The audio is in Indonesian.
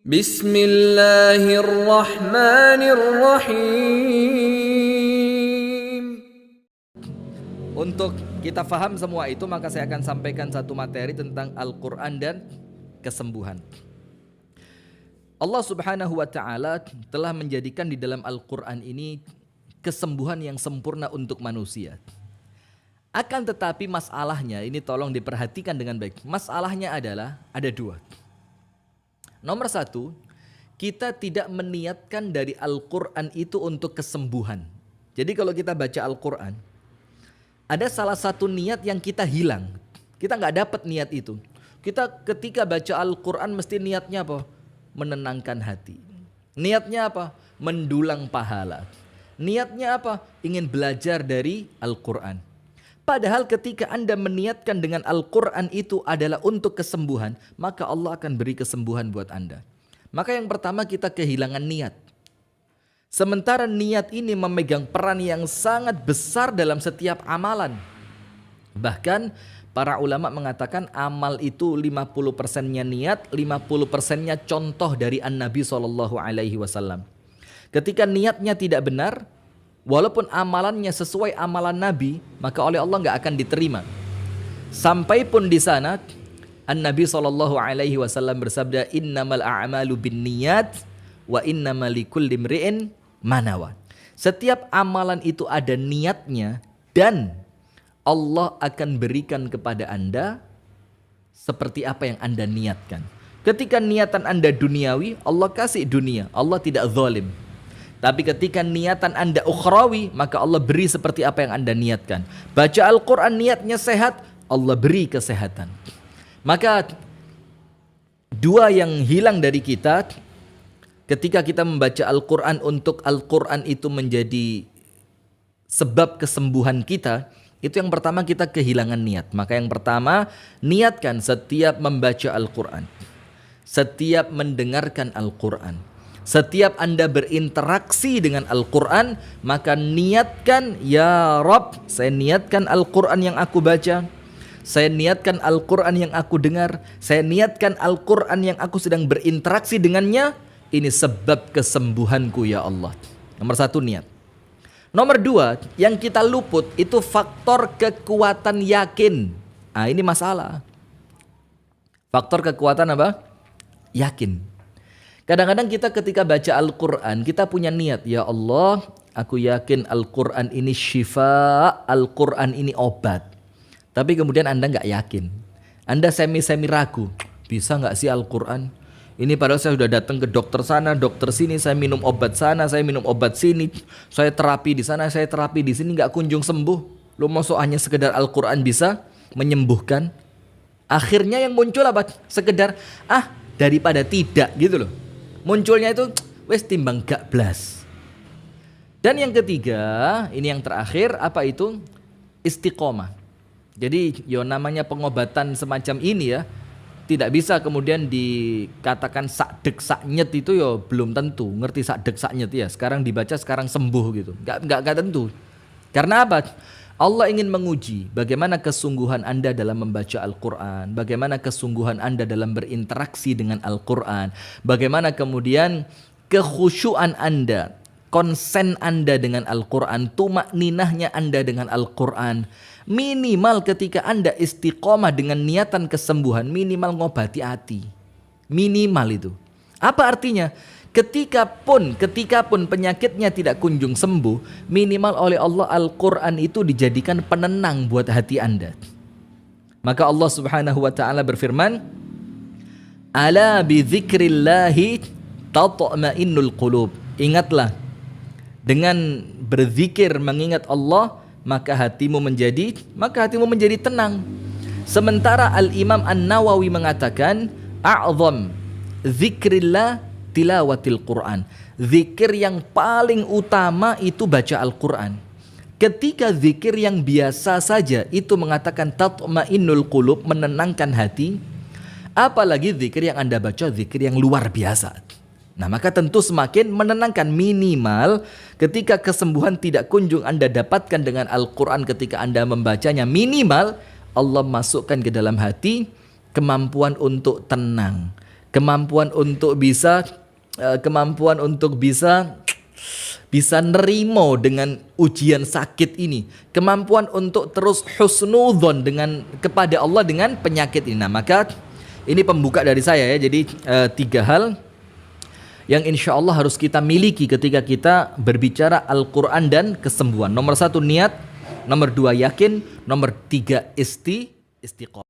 Bismillahirrahmanirrahim. Untuk kita faham semua itu, maka saya akan sampaikan satu materi tentang Al-Quran dan kesembuhan. Allah Subhanahu wa Ta'ala telah menjadikan di dalam Al-Quran ini kesembuhan yang sempurna untuk manusia. Akan tetapi masalahnya, ini tolong diperhatikan dengan baik. Masalahnya adalah ada dua. Nomor satu, kita tidak meniatkan dari Al-Quran itu untuk kesembuhan. Jadi kalau kita baca Al-Quran, ada salah satu niat yang kita hilang. Kita nggak dapat niat itu. Kita ketika baca Al-Quran mesti niatnya apa? Menenangkan hati. Niatnya apa? Mendulang pahala. Niatnya apa? Ingin belajar dari Al-Quran. Padahal ketika Anda meniatkan dengan Al-Quran itu adalah untuk kesembuhan, maka Allah akan beri kesembuhan buat Anda. Maka yang pertama kita kehilangan niat. Sementara niat ini memegang peran yang sangat besar dalam setiap amalan. Bahkan para ulama mengatakan amal itu 50%-nya niat, 50%-nya contoh dari An-Nabi SAW. Ketika niatnya tidak benar, walaupun amalannya sesuai amalan Nabi, maka oleh Allah nggak akan diterima. Sampai pun di sana An-Nabi SAW bersabda, innamal a'malu binniyat wa innamal likulli imri'in ma nawa. Setiap amalan itu ada niatnya dan Allah akan berikan kepada Anda seperti apa yang Anda niatkan. Ketika niatan Anda duniawi, Allah kasih dunia. Allah tidak zalim. Tapi ketika niatan Anda ukhrawi, maka Allah beri seperti apa yang Anda niatkan. Baca Al-Quran niatnya sehat, Allah beri kesehatan. Maka dua yang hilang dari kita ketika kita membaca Al-Quran untuk Al-Quran itu menjadi sebab kesembuhan kita, itu yang pertama kita kehilangan niat. Maka yang pertama, niatkan setiap membaca Al-Quran, setiap mendengarkan Al-Quran, setiap Anda berinteraksi dengan Al-Quran, maka niatkan, ya Rabb, saya niatkan Al-Quran yang aku baca, saya niatkan Al-Quran yang aku dengar, saya niatkan Al-Quran yang aku sedang berinteraksi dengannya, ini sebab kesembuhanku ya Allah. Nomor satu, niat. Nomor dua, yang kita luput itu faktor kekuatan yakin. Nah, ini masalah. Faktor kekuatan apa? Yakin. Kadang-kadang kita ketika baca Al-Quran, kita punya niat, ya Allah, aku yakin Al-Quran ini syifa, Al-Quran ini obat. Tapi kemudian Anda nggak yakin. Anda semi-semi ragu, bisa nggak sih Al-Quran? Ini padahal saya sudah datang ke dokter sana, dokter sini, saya minum obat sana, saya minum obat sini, saya terapi di sana, saya terapi di sini, nggak kunjung sembuh. Lo masuk hanya sekedar Al-Quran bisa menyembuhkan? Akhirnya yang muncul apa? Sekedar, daripada tidak gitu loh. Munculnya itu wes timbang gak blas. Dan yang ketiga, ini yang terakhir, apa itu? Istiqomah. Jadi namanya pengobatan semacam ini ya, tidak bisa kemudian dikatakan sakdek saknyet itu belum tentu. Ngerti sakdek saknyet ya, sekarang dibaca sekarang sembuh gitu. Gak tentu. Karena apa? Allah ingin menguji bagaimana kesungguhan Anda dalam membaca Al-Quran, bagaimana kesungguhan Anda dalam berinteraksi dengan Al-Quran, bagaimana kemudian kekhusyuan Anda, konsen Anda dengan Al-Quran, tumakninahnya Anda dengan Al-Quran. Minimal ketika Anda istiqomah dengan niatan kesembuhan, minimal ngobati hati. Minimal itu. Apa artinya? Ketika pun penyakitnya tidak kunjung sembuh, minimal oleh Allah Al-Quran itu dijadikan penenang buat hati Anda. Maka Allah Subhanahu wa Ta'ala berfirman, ala bi dzikrillahi tatma'innul qulub. Ingatlah, dengan berzikir mengingat Allah, maka hatimu menjadi tenang. Sementara Al-Imam An-Nawawi mengatakan, a'zam dzikrillah tilawatil Quran. Zikir yang paling utama itu baca Al-Quran. Ketika zikir yang biasa saja itu mengatakan tatma'innul qulub, menenangkan hati, apalagi zikir yang Anda baca zikir yang luar biasa. Nah, maka tentu semakin menenangkan. Minimal ketika kesembuhan tidak kunjung Anda dapatkan dengan Al-Quran ketika Anda membacanya, minimal Allah masukkan ke dalam hati kemampuan untuk tenang, kemampuan untuk bisa bisa nerimo dengan ujian sakit ini, kemampuan untuk terus husnudzon dengan kepada Allah dengan penyakit ini. Nah, maka ini pembuka dari saya ya. Jadi 3 hal yang insya Allah harus kita miliki ketika kita berbicara Al-Quran dan kesembuhan. Nomor 1 niat, nomor 2 yakin, nomor 3 istiqomah.